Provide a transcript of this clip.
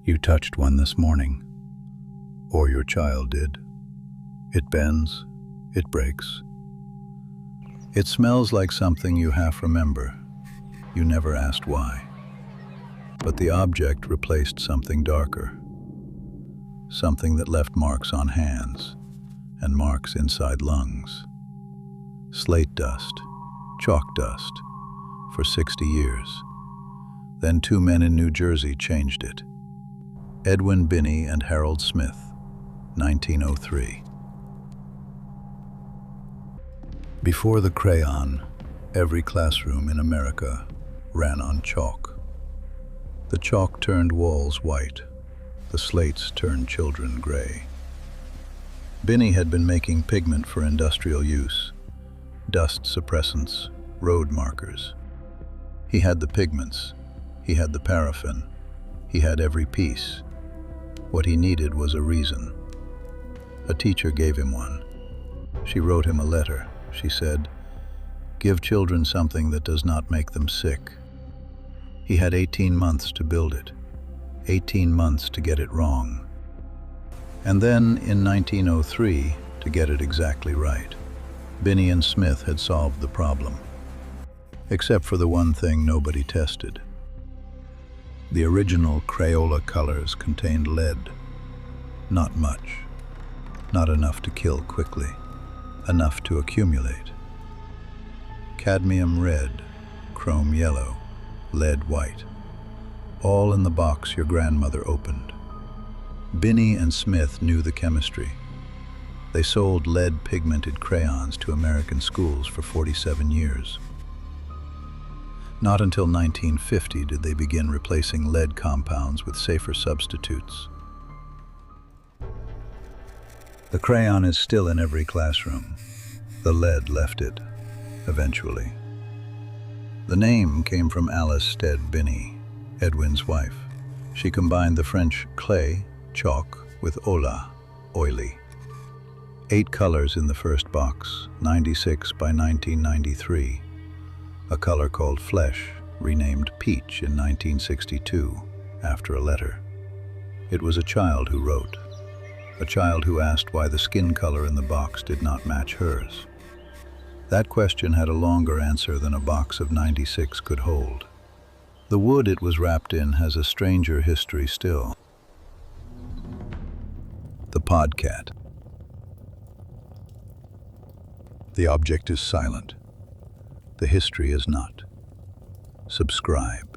You touched one this morning, or your child did. It bends, it breaks. It smells like something you half remember. You never asked why. But the object replaced something darker, something that left marks on hands and marks inside lungs. Slate dust, chalk dust, for 60 years. Then two men in New Jersey changed it. Edwin Binney and Harold Smith, 1903. Before the crayon, every classroom in America ran on chalk. The chalk turned walls white. The slates turned children gray. Binney had been making pigment for industrial use, dust suppressants, road markers. He had the pigments. He had the paraffin. He had every piece. What he needed was a reason. A teacher gave him one. She wrote him a letter. She said, "Give children something that does not make them sick." He had 18 months to build it, 18 months to get it wrong. And then, in 1903, to get it exactly right. Binney and Smith had solved the problem. Except for the one thing nobody tested. The original Crayola colors contained lead. Not much. Not enough to kill quickly. Enough to accumulate. Cadmium red, chrome yellow, lead white. All in the box your grandmother opened. Binney and Smith knew the chemistry. They sold lead-pigmented crayons to American schools for 47 years. Not until 1950 did they begin replacing lead compounds with safer substitutes. The crayon is still in every classroom. The lead left it, eventually. The name came from Alice Stead Binney, Edwin's wife. She combined the French clay, chalk, with ola, oily. 8 colors in the first box, 96 by 1993. A color called flesh, renamed peach in 1962, after a letter. It was a child who wrote. A child who asked why the skin color in the box did not match hers. That question had a longer answer than a box of 96 could hold. The wood it was wrapped in has a stranger history still. The Podcat. The object is silent. The history is not. Subscribe.